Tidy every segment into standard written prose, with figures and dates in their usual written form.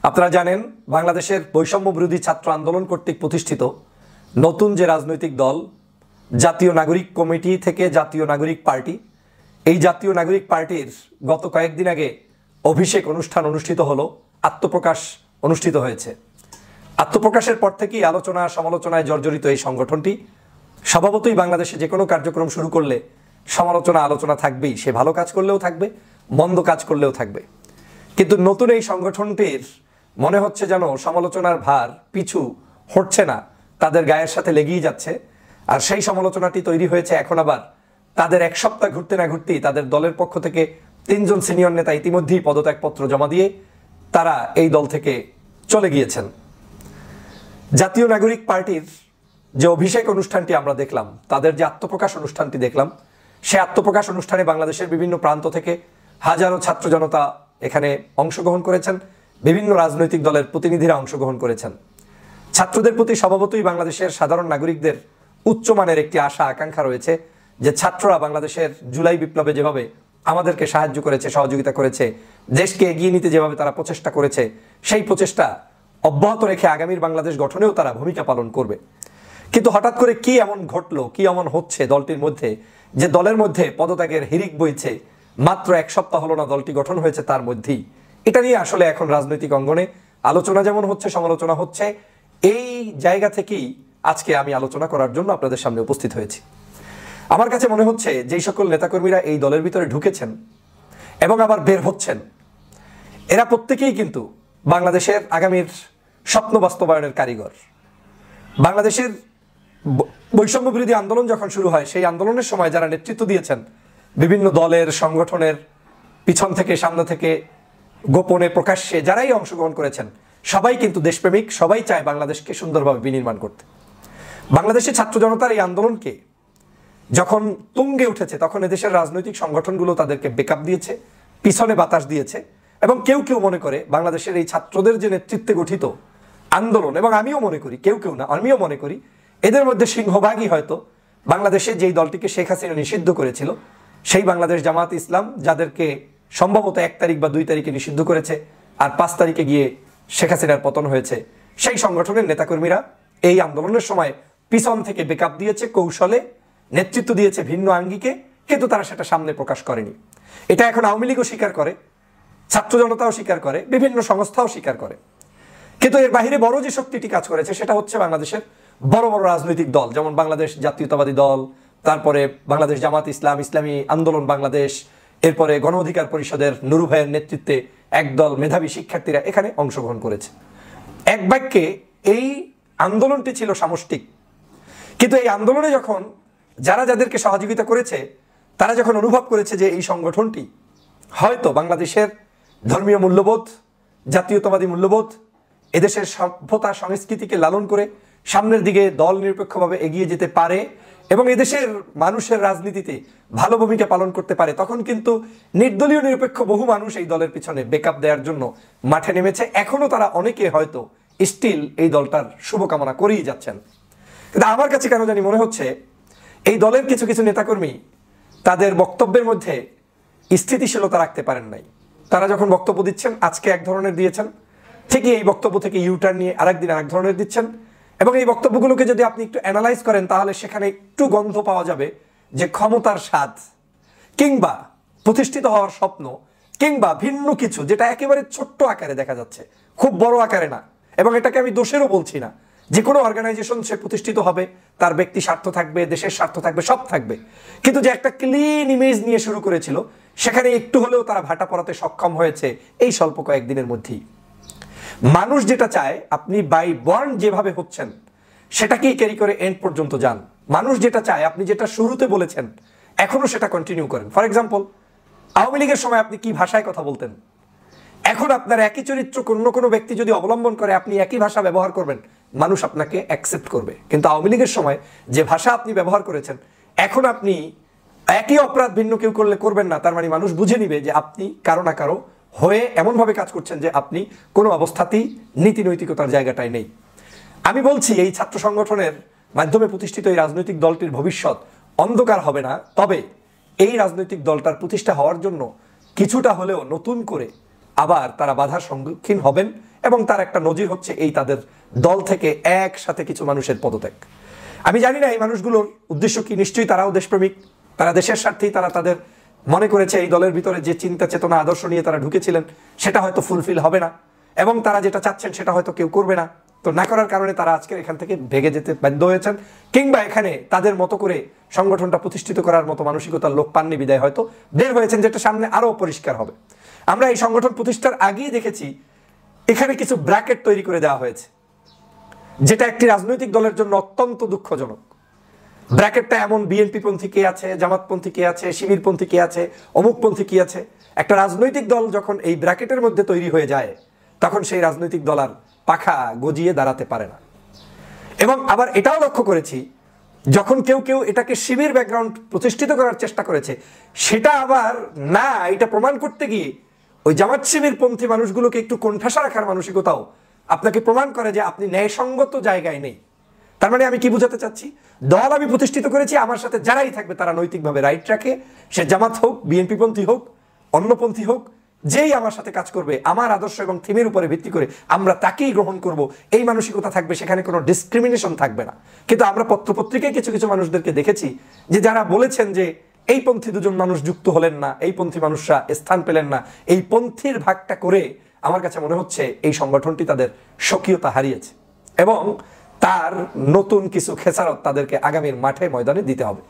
আপনারা জানেন বাংলাদেশের বৈষম্য বিরোধী ছাত্র আন্দোলন কর্তৃক প্রতিষ্ঠিত নতুন যে রাজনৈতিক দল জাতীয় নাগরিক কমিটি থেকে জাতীয় নাগরিক পার্টি, এই জাতীয় নাগরিক পার্টির গত কয়েকদিন আগে অভিষেক অনুষ্ঠান অনুষ্ঠিত হলো, আত্মপ্রকাশ অনুষ্ঠিত হয়েছে। আত্মপ্রকাশের পর থেকেই আলোচনা সমালোচনায় জর্জরিত এই সংগঠনটি। স্বভাবতই বাংলাদেশে যে কোনো কার্যক্রম শুরু করলে সমালোচনা আলোচনা থাকবেই, সে ভালো কাজ করলেও থাকবে, মন্দ কাজ করলেও থাকবে। কিন্তু নতুন এই সংগঠনটির মনে হচ্ছে যেন সমালোচনার ভার পিছু হটছে না, তাদের গায়ের সাথে লেগেই যাচ্ছে। আর সেই সমালোচনাটি তৈরি হয়েছে এখন আবার তাদের এক সপ্তাহ ঘুরতে না ঘুরতেই তাদের দলের পক্ষ থেকে 3 জন সিনিয়র নেতা ইতিমধ্যেই পদত্যাগপত্র জমা দিয়ে তারা এই দল থেকে চলে গিয়েছেন। জাতীয় নাগরিক পার্টির যে অভিষেক অনুষ্ঠানটি আমরা দেখলাম, তাদের যে আত্মপ্রকাশ অনুষ্ঠানটি দেখলাম, সে আত্মপ্রকাশ অনুষ্ঠানে বাংলাদেশের বিভিন্ন প্রান্ত থেকে হাজারো ছাত্র জনতা এখানে অংশগ্রহণ করেছেন, বিভিন্ন রাজনৈতিক দলের প্রতিনিধিরা অংশগ্রহণ করেছেন। ছাত্রদের প্রতি স্বভাবতই বাংলাদেশের সাধারণ নাগরিকদের উচ্চমানের একটি আশা আকাঙ্ক্ষা রয়েছে যে ছাত্ররা বাংলাদেশের জুলাই বিপ্লবে যেভাবে আমাদেরকে সাহায্য করেছে, সহযোগিতা করেছে, দেশকে এগিয়ে নিতে যেভাবে তারা প্রচেষ্টা করেছে, সেই প্রচেষ্টা অব্যাহত রেখে আগামীর বাংলাদেশ গঠনেও তারা ভূমিকা পালন করবে। কিন্তু হঠাৎ করে কি এমন ঘটলো, কি এমন হচ্ছে দলটির মধ্যে, যে দলের মধ্যে পদত্যাগের হিড়িক বইছে? মাত্র 1 সপ্তাহ হলো না দলটি গঠন হয়েছে, তার মধ্যেই এটা নিয়ে আসলে এখন রাজনৈতিক অঙ্গনে আলোচনা যেমন হচ্ছে, সমালোচনা হচ্ছে। এই জায়গা থেকেই আজকে আমি আলোচনা করার জন্য আপনাদের সামনে উপস্থিত হয়েছি। আমার কাছে মনে হচ্ছে যেই সকল নেতাকর্মীরা এই দলের ভিতরে ঢুকেছেন এবং আবার বের হচ্ছেন, এরা প্রত্যেকেই কিন্তু বাংলাদেশের আগামীর স্বপ্ন বাস্তবায়নের কারিগর। বাংলাদেশের বৈষম্য বিরোধী আন্দোলন যখন শুরু হয়, সেই আন্দোলনের সময় যারা নেতৃত্ব দিয়েছেন, বিভিন্ন দলের সংগঠনের পিছন থেকে সামনে থেকে গোপনে প্রকাশ্যে যারাই অংশগ্রহণ করেছেন, সবাই কিন্তু দেশপ্রেমিক, সবাই চায় বাংলাদেশকে সুন্দরভাবে বিনির্মাণ করতে। বাংলাদেশের ছাত্র জনতার এই আন্দোলনকে যখন তুঙ্গে উঠেছে, তখন এদেশের রাজনৈতিক সংগঠনগুলো তাদেরকে ব্যাকআপ দিয়েছে, পিছনে বাতাস দিয়েছে। এবং কেউ কেউ মনে করে বাংলাদেশের এই ছাত্রদের যে নেতৃত্বে গঠিত আন্দোলন, এবং আমিও মনে করি, কেউ কেউ না, আমিও মনে করি এদের মধ্যে সিংহভাগই হয়তো বাংলাদেশে যেই দলটিকে শেখ হাসিনা নিষিদ্ধ করেছিল, সেই বাংলাদেশ জামাত ইসলাম, যাদেরকে সম্ভবত 1 তারিখ বা 2 তারিখে নিষিদ্ধ করেছে, আর 5 তারিখে গিয়ে শেখ হাসিনার পতন হয়েছে, সেই সংগঠনের নেতাকর্মীরা এই আন্দোলনের সময় পিছন থেকে ব্যাকআপ দিয়েছে, কৌশলে নেতৃত্ব দিয়েছে ভিন্ন আঙ্গিকে, কিন্তু তারা সেটা সামনে প্রকাশ করেনি। এটা এখন আওয়ামী লীগও স্বীকার করে, ছাত্র জনতাও স্বীকার করে, বিভিন্ন সংস্থাও স্বীকার করে। কিন্তু এর বাহিরে বড় যে শক্তিটি কাজ করেছে সেটা হচ্ছে বাংলাদেশের বড় বড় রাজনৈতিক দল, যেমন বাংলাদেশ জাতীয়তাবাদী দল, তারপরে বাংলাদেশ জামাত ইসলাম, ইসলামী আন্দোলন বাংলাদেশ, এরপরে গণ অধিকার পরিষদের নুরু ভাইয়ের নেতৃত্বে একদল মেধাবী শিক্ষার্থীরা এখানে অংশগ্রহণ করেছে। এক বাক্যে এই আন্দোলনটি ছিল সামষ্টিক। কিন্তু এই আন্দোলনে যখন যারা যাদেরকে সহযোগিতা করেছে, তারা যখন অনুভব করেছে যে এই সংগঠনটি হয়তো বাংলাদেশের ধর্মীয় মূল্যবোধ, জাতীয়তাবাদী মূল্যবোধ, এদেশের সভ্যতা সংস্কৃতিকে লালন করে সামনের দিকে দল নিরপেক্ষভাবে এগিয়ে যেতে পারে এবং এদেশের মানুষের রাজনীতিতে ভালো ভূমিকা পালন করতে পারে, তখন কিন্তু নির্দলীয় নিরপেক্ষ বহু মানুষ এই দলের পিছনে ব্যাকআপ দেওয়ার জন্য মাঠে নেমেছে। এখনো তারা অনেকে হয়তো স্টিল এই দলটার শুভকামনা করেই যাচ্ছেন। কিন্তু আমার কাছে কেন জানি মনে হচ্ছে এই দলের কিছু কিছু নেতাকর্মী তাদের বক্তব্যের মধ্যে স্থিতিশীলতা রাখতে পারেন নাই। তারা যখন বক্তব্য দিচ্ছেন, আজকে এক ধরনের দিয়েছেন, ঠিকই এই বক্তব্য থেকে ইউটার্ন নিয়ে আরেকদিন আরেক ধরনের দিচ্ছেন। এবং এই বক্তব্যগুলোকে যদি আপনি একটু অ্যানালাইজ করেন, তাহলে সেখানে একটু গন্ধ পাওয়া যাবে যে ক্ষমতার স্বাদ, কিংবা প্রতিষ্ঠিত হওয়ার স্বপ্ন, কিংবা ভিন্ন কিছু, যেটা একেবারে ছোট্ট আকারে দেখা যাচ্ছে, খুব বড় আকারে না। এবং এটাকে আমি দোষেরও বলছি না, যে কোনো অর্গানাইজেশন সে প্রতিষ্ঠিত হবে, তার ব্যক্তি স্বার্থ থাকবে, দেশের স্বার্থ থাকবে, সব থাকবে। কিন্তু যে একটা ক্লিন ইমেজ নিয়ে শুরু করেছিল, সেখানে একটু হলেও তারা ভাটা পড়াতে সক্ষম হয়েছে এই স্বল্প কয়েকদিনের মধ্যেই। মানুষ যেটা চায়, আপনি বাই বর্ন যেভাবে হচ্ছেন সেটাকেই ক্যারি করে এন্ড পর্যন্ত যান। মানুষ যেটা চায়, আপনি যেটা শুরুতে বলেছেন, এখনো সেটা কন্টিনিউ করেন। ফর এক্সাম্পল, আওয়ামী লীগের সময় আপনি কি ভাষায় কথা বলতেন, এখন আপনার একই চরিত্র অন্য কোনো ব্যক্তি যদি অবলম্বন করে, আপনি একই ভাষা ব্যবহার করবেন, মানুষ আপনাকে অ্যাকসেপ্ট করবে। কিন্তু আওয়ামী লীগের সময় যে ভাষা আপনি ব্যবহার করেছেন, এখন আপনি একই অপরাধ ভিন্ন কেউ করলে করবেন না, তার মানে মানুষ বুঝে নিবে যে আপনি কারো না কারো হয়ে এমনভাবে কাজ করছেন যে আপনি কোনো অবস্থাতেই নীতি নৈতিকতার জায়গাটায় নেই। আমি বলছি, এই ছাত্র সংগঠনের মাধ্যমে প্রতিষ্ঠিত এই রাজনৈতিক দলটির ভবিষ্যৎ অন্ধকার হবে না, তবে এই রাজনৈতিক দলটার প্রতিষ্ঠা হওয়ার জন্য কিছুটা হলেও নতুন করে আবার তারা বাধার সম্মুখীন হবেন এবং তার একটা নজির হচ্ছে এই তাদের দল থেকে একসাথে কিছু মানুষের পদত্যাগ। আমি জানি না এই মানুষগুলোর উদ্দেশ্য কি, নিশ্চয়ই তারাও দেশপ্রেমিক, তারা দেশের স্বার্থেই তারা তাদের মনে করেছে এই দলের ভিতরে যে চিন্তা চেতনা আদর্শ নিয়ে তারা ঢুকেছিলেন সেটা হয়তো ফুলফিল হবে না, এবং তারা যেটা চাচ্ছেন সেটা হয়তো কেউ করবে না। তো না করার কারণে তারা আজকের এখান থেকে ভেগে যেতে বাধ্য হয়েছেন, কিংবা এখানে তাদের মতো করে সংগঠনটা প্রতিষ্ঠিত করার মতো মানসিকতার লোক পাননি বিদায় হয়তো বের হয়েছেন, যেটা সামনে আরো পরিষ্কার হবে। আমরা এই সংগঠন প্রতিষ্ঠার আগেই দেখেছি এখানে কিছু ব্র্যাকেট তৈরি করে দেওয়া হয়েছে, যেটা একটি রাজনৈতিক দলের জন্য অত্যন্ত দুঃখজনক। ব্র্যাকেটটা এমন বিএনপি পন্থী কে আছে, জামাতপন্থী কে আছে, শিবিরপন্থী কে আছে, অমুকপন্থী কি আছে। একটা রাজনৈতিক দল যখন এই ব্র্যাকেটের মধ্যে তৈরি হয়ে যায় তখন সেই রাজনৈতিক দল আর পাখা গজিয়ে দাঁড়াতে পারে না। এবং আবার এটাও লক্ষ্য করেছি, যখন কেউ কেউ এটাকে শিবির ব্যাকগ্রাউন্ড প্রতিষ্ঠিত করার চেষ্টা করেছে, সেটা আবার না, এটা প্রমাণ করতে গিয়ে ওই জামাত শিবির পন্থী মানুষগুলোকে একটু কোণঠাসা রাখার মানসিকতাও আপনাকে প্রমাণ করে যে আপনি ন্যায়সঙ্গত জায়গায় নেই। তার মানে আমি কি বুঝাতে চাচ্ছি, দল আমি প্রতিষ্ঠিত করেছি, আমার সাথে যারাই থাকবে তারা নৈতিকভাবে রাইট রাখে, সে জামাত হোক, বিএনপি পন্থী হোক, অন্যপন্থী হোক, যেই আমার সাথে কাজ করবে আমার আদর্শ এবং থিমের উপরে ভিত্তি করে আমরা তাকেই গ্রহণ করব, এই মানসিকতা থাকবে, সেখানে কোনো ডিসক্রিমিনেশন থাকবে না। কিন্তু আমরা পত্রপত্রিকায় কিছু কিছু মানুষদেরকে দেখেছি যে যারা বলেছেন যে এই পন্থী দুজন মানুষ যুক্ত হলেন না, এই পন্থী মানুষরা স্থান পেলেন না, এই পন্থীর ভাগটা করে আমার কাছে মনে হচ্ছে এই সংগঠনটি তাদের স্বকীয়তা হারিয়েছে, এবং তার নতুন কিছু খেসারত তাদেরকে আগামীর মাঠে ময়দানে দিতে হবে।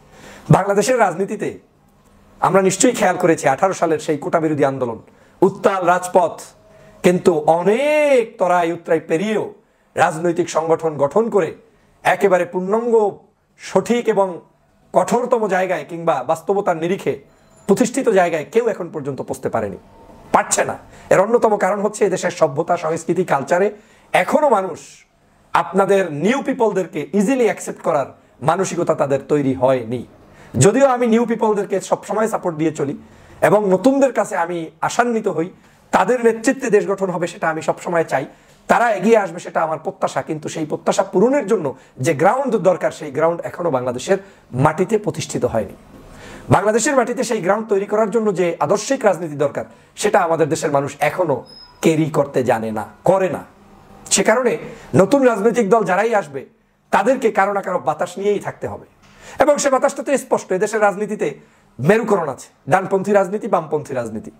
বাংলাদেশের রাজনীতিতে আমরা নিশ্চয়ই খেয়াল করেছি 18 সালের সেই কোটা বিরোধী আন্দোলন, উত্তাল রাজপথ, কিন্তু অনেক তরাই উত্তরাই পেরিয়েও রাজনৈতিক সংগঠন গঠন করে একেবারে পূর্ণাঙ্গ সঠিক এবং কঠোরতম জায়গায় কিংবা বাস্তবতার নিরিখে প্রতিষ্ঠিত জায়গায় কেউ এখন পর্যন্ত পৌঁছতে পারেনি, পারছে না। এর অন্যতম কারণ হচ্ছে এদেশের সভ্যতা, সংস্কৃতি, কালচারে এখনো মানুষ আপনাদের নিউ পিপলদেরকে ইজিলি অ্যাকসেপ্ট করার মানসিকতা তাদের তৈরি হয়নি। যদিও আমি নিউ পিপলদেরকে সবসময় সাপোর্ট দিয়ে চলি এবং নতুনদের কাছে আমি আশান্বিত হই, তাদের নেতৃত্বে দেশ গঠন হবে সেটা আমি সবসময় চাই, তারা এগিয়ে আসবে সেটা আমার প্রত্যাশা। কিন্তু সেই প্রত্যাশা পূরণের জন্য যে গ্রাউন্ড দরকার, সেই গ্রাউন্ড এখনো বাংলাদেশের মাটিতে প্রতিষ্ঠিত হয়নি। বাংলাদেশের মাটিতে সেই গ্রাউন্ড তৈরি করার জন্য যে আদর্শিক রাজনীতি দরকার, সেটা আমাদের দেশের মানুষ এখনো ক্যারি করতে জানে না, করে না। সে কারণে নতুন রাজনৈতিক দল যারাই আসবে তাদেরকে কারো না কারো বাতাস নিয়েই থাকতে হবে, এবং সে বাতাসটা তো স্পষ্ট। এদেশের রাজনীতিতে মেরুকরণ আছে, ডানপন্থী রাজনীতি, বামপন্থী রাজনীতি,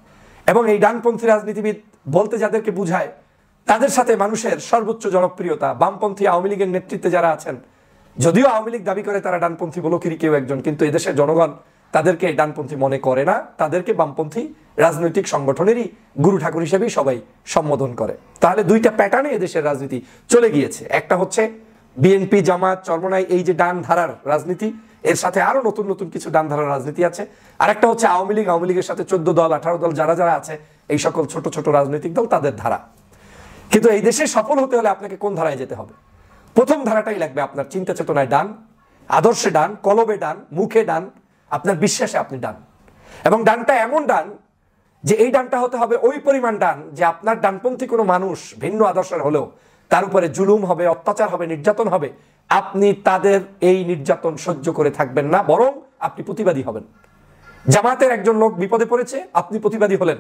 এবং এই ডানপন্থী রাজনীতিবিদ বলতে যাদেরকে বুঝায় তাদের সাথে মানুষের সর্বোচ্চ জনপ্রিয়তা বামপন্থী আওয়ামী লীগের নেতৃত্বে যারা আছেন। যদিও আওয়ামী লীগ দাবি করে তারা ডানপন্থী বলকিরই কেউ একজন, কিন্তু এদেশের জনগণ তাদেরকে ডানপন্থী মনে করে না, তাদেরকে বামপন্থী রাজনৈতিক সংগঠনেরই গুরু ঠাকুর হিসেবেই সবাই সম্বোধন করে। তাহলে দুইটা প্যাটার্নে এদেশের রাজনীতি চলে গিয়েছে। একটা হচ্ছে বিএনপি, জামাত, চরমনাই, এই যে ডান ধারার রাজনীতি, এর সাথে আরো নতুন নতুন কিছু ডান ধারার রাজনীতি আছে। আর একটা হচ্ছে আওয়ামী লীগ, আওয়ামী লীগের সাথে 14 দল 18 দল যারা যারা আছে, এই সকল ছোট ছোট রাজনৈতিক দল, তাদের ধারা। কিন্তু এই দেশে সফল হতে হলে আপনাকে কোন ধারায় যেতে হবে? প্রথম ধারাটাই লাগবে আপনার চিন্তা চেতনায় ডান, আদর্শে ডান, কলবে ডান, মুখে ডান, আপনার বিশ্বাসে আপনি ডান। এবং ডানটা এমন ডান যে এই ডানটা হতে হবে ওই পরিমাণ ডান যে আপনার ডানপন্থী কোনো মানুষ ভিন্ন আদর্শের হলেও তার উপরে জুলুম হবে, অত্যাচার হবে, নির্যাতন হবে, আপনি তাদের এই নির্যাতন সহ্য করে থাকবেন না, বরং আপনি প্রতিবাদী হবেন। জামাতের একজন লোক বিপদে পড়েছে, আপনি প্রতিবাদী হলেন।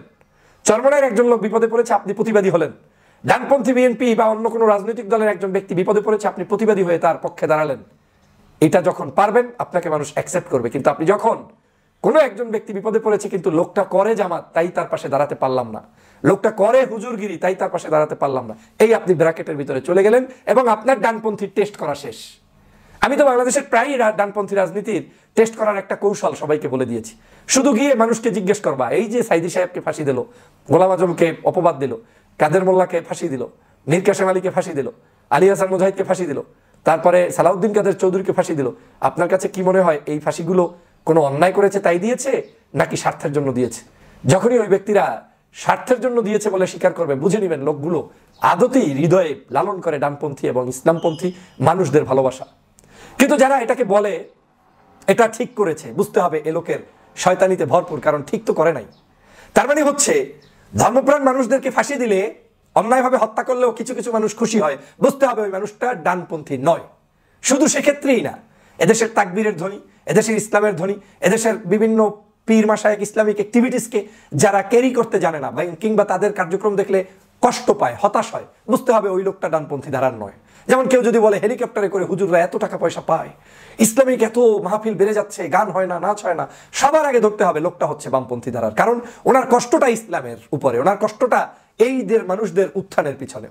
চরমনাইয়ের একজন লোক বিপদে পড়েছে, আপনি প্রতিবাদী হলেন। ডানপন্থী বিএনপি বা অন্য কোনো রাজনৈতিক দলের একজন ব্যক্তি বিপদে পড়েছে, আপনি প্রতিবাদী হয়ে তার পক্ষে দাঁড়ালেন। এটা যখন পারবেন আপনাকে মানুষ অ্যাকসেপ্ট করবে। কিন্তু আপনি যখন কোনো একজন ব্যক্তি বিপদে পড়েছে কিন্তু লোকটা করে জামাত, তাই তার পাশে দাঁড়াতে পারলাম না, লোকটা করে হুজুরগিরি, তাই তার পাশে দাঁড়াতে পারলাম না, এই আপনি ব্র্যাকেটের ভিতরে চলে গেলেন এবং আপনার ডানপন্থী টেস্ট করা শেষ। আমি তো বাংলাদেশের প্রায় ডানপন্থী রাজনীতির টেস্ট করার একটা কৌশল সবাইকে বলে দিয়েছি। শুধু গিয়ে মানুষকে জিজ্ঞেস করবা, এই যে সাইদি সাহেবকে ফাঁসি দিল, গোলাম আজমকে অপবাদ দিল, কাদের মোল্লাকে ফাঁসি দিল, মীর কাসেম আলীকে ফাঁসি দিল, আলী হাসান মুজাহিদকে ফাঁসি দিল, তারপরে সালাউদ্দিন কাদের চৌধুরীকে ফাঁসি দিল, আপনার কাছে কি মনে হয় এই ফাঁসিগুলো কোনো অন্যায় করেছে তাই দিয়েছে নাকি স্বার্থের জন্য দিয়েছে? যখনই ওই ব্যক্তিরা স্বার্থের জন্য দিয়েছে বলে স্বীকার করবে, বুঝে নেবেন লোকগুলো আদতেই হৃদয়ে লালন করে ডানপন্থী এবং ইসলামপন্থী মানুষদের ভালোবাসা। কিন্তু যারা এটাকে বলে এটা ঠিক করেছে, বুঝতে হবে এ লোকের শয়তানিতে ভরপুর, কারণ ঠিক তো করে নাই। তার মানে হচ্ছে ধর্মপ্রাণ মানুষদেরকে ফাঁসি দিলে, অন্যায়ভাবে হত্যা করলেও কিছু কিছু মানুষ খুশি হয়, বুঝতে হবে ওই মানুষটা ডানপন্থী নয়। শুধু সেক্ষেত্রেই না, এদেশের তাকবীরের ধ্বনি, এদেশের ইসলামের ধ্বনি, এদেশের বিভিন্ন পীর মাশায়েখ ইসলামিক অ্যাক্টিভিটিসকে যারা ক্যারি করতে জানে না কিংবা তাদের কার্যক্রম দেখলে কষ্ট পায়, হতাশ হয়, বুঝতে হবে ওই লোকটা ডানপন্থী ধারার নয়। যেমন কেউ যদি বলে হেলিকপ্টারে করে হুজুররা এত টাকা পয়সা পায়, ইসলামিক এত মাহফিল বেড়ে যাচ্ছে, গান হয় না, নাচ হয় না, সবার আগে ধরতে হবে লোকটা হচ্ছে বামপন্থী ধারার। কারণ ওনার কষ্টটা ইসলামের উপরে, ওনার কষ্টটা এইদের মানুষদের উত্থানের পিছনে,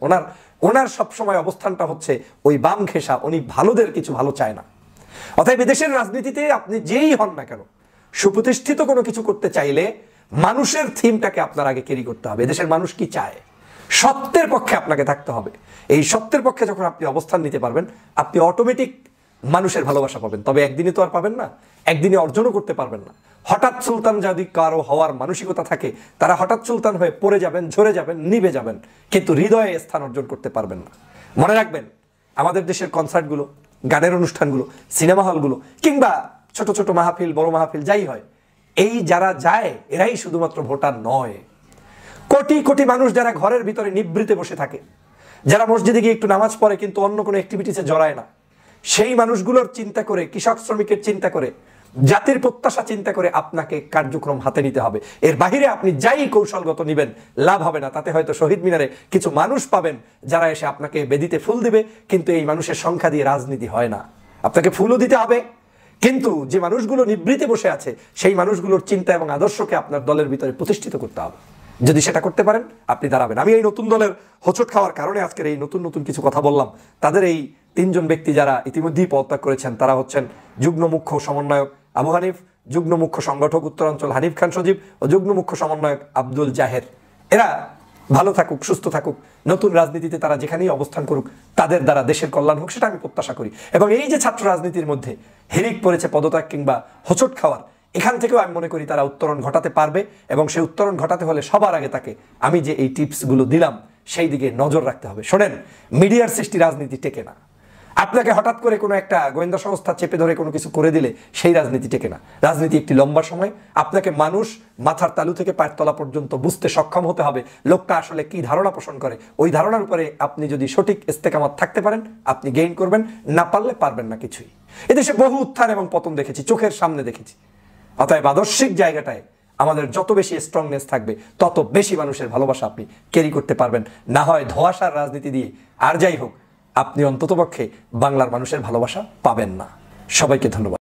ওনার সবসময় অবস্থানটা হচ্ছে ওই বাম ঘেঁষা, উনি ভালোদের কিছু ভালো চায় না। অতএব দেশের রাজনীতিতে আপনি যেই হন না কেন, সুপ্রতিষ্ঠিত কোনো কিছু করতে চাইলে মানুষের থিমটাকে আপনার আগে ক্যারি করতে হবে। দেশের মানুষ কি চায়, সত্যের পক্ষে আপনাকে থাকতে হবে। এই সত্যের পক্ষে যখন আপনি অবস্থান নিতে পারবেন, আপনি অটোমেটিক মানুষের ভালোবাসা পাবেন। তবে একদিনে তো আর পাবেন না, একদিনে অর্জনও করতে পারবেন না। হঠাৎ সুলতান যদি কারো হওয়ার মানসিকতা থাকে, তারা হঠাৎ সুলতান হয়ে পড়ে যাবেন, ঝরে যাবেন, নিভে যাবেন, কিন্তু হৃদয়ে স্থান অর্জন করতে পারবেন না। মনে রাখবেন, আমাদের দেশের কনসার্টগুলো, গানের অনুষ্ঠানগুলো, সিনেমা হলগুলো, কিংবা ছোট ছোট মাহফিল, বড় মাহফিল যাই হয়, এই যারা যায় এরাই শুধুমাত্র ভোটার নয়। কোটি কোটি মানুষ যারা ঘরের ভিতরে নিভৃতে বসে থাকে, যারা মসজিদে গিয়ে একটু নামাজ পড়ে কিন্তু অন্য কোনো অ্যাক্টিভিটিসে জড়ায় না, সেই মানুষগুলোর চিন্তা করে, কৃষক শ্রমিকের চিন্তা করে, জাতির প্রত্যাশা চিন্তা করে আপনাকে কার্যক্রম হাতে নিতে হবে। এর বাহিরে আপনি যাই কৌশলগত নিবেন, লাভ হবে না। তাতে হয়তো শহীদ মিনারে কিছু মানুষ পাবেন যারা এসে আপনাকে বেদিতে ফুল দিবে, কিন্তু এই মানুষের সংখ্যা দিয়ে রাজনীতি হয় না। আপনাকে ফুলও দিতে হবে, কিন্তু যে মানুষগুলো নিভৃতে বসে আছে সেই মানুষগুলোর চিন্তা এবং আদর্শকে আপনার দলের ভিতরে প্রতিষ্ঠিত করতে হবে। যদি সেটা করতে পারেন, আপনি দাঁড়াবেন। আমি এই নতুন দলের হোঁচট খাওয়ার কারণে আজকের এই নতুন নতুন কিছু কথা বললাম। তাদের এই তিনজন ব্যক্তি যারা ইতিমধ্যেই পদত্যাগ করেছেন, তারা হচ্ছেন যুগ্ম মুখ্য সমন্বয়ক আবু হানিফ, যুগ্ম মুখ্য সংগঠক উত্তরাঞ্চল হানিফ খান সজীব ও যুগ্ম মুখ্য সমন্বয়ক আব্দুল জাহের। এরা ভালো থাকুক, সুস্থ থাকুক, নতুন রাজনীতিতে তারা যেখানেই অবস্থান করুক, তাদের দ্বারা দেশের কল্যাণ হোক, সেটা আমি প্রত্যাশা করি। এবং এই যে ছাত্র রাজনীতির মধ্যে হিরিক পড়েছে পদত্যাগ কিংবা হোঁচট খাওয়ার, এখান থেকেও আমি মনে করি তারা উত্তরণ ঘটাতে পারবে। এবং সেই উত্তরণ ঘটাতে হলে সবার আগে তাকে আমি যে এই টিপসগুলো দিলাম সেই দিকে নজর রাখতে হবে। শোনেন, মিডিয়ার সৃষ্টি রাজনীতি টেকে না। আপনাকে হঠাৎ করে কোনো একটা গোয়েন্দা সংস্থা চেপে ধরে কোনো কিছু করে দিলে সেই রাজনীতি টেকে না। রাজনীতি একটি লম্বা সময়। আপনাকে মানুষ মাথার তালু থেকে পায়ের তলা পর্যন্ত বুঝতে সক্ষম হতে হবে লোকটা আসলে কি ধারণা পোষণ করে। ওই ধারণার উপরে আপনি যদি সঠিক ইস্তেকামাত থাকতে পারেন, আপনি গেইন করবেন, না পারলে পারবেন না কিছুই। এদেশে বহু উত্থান এবং পতন দেখেছি, চোখের সামনে দেখেছি। অতএব আদর্শিক জায়গাটায় আমাদের যত বেশি স্ট্রংনেস থাকবে, তত বেশি মানুষের ভালোবাসা আপনি ক্যারি করতে পারবেন। না হয় ধোঁয়াশার রাজনীতি দিয়ে আর যাই হোক, আপনি অন্ততপক্ষে বাংলার মানুষের ভালোবাসা পাবেন না। সবাইকে ধন্যবাদ।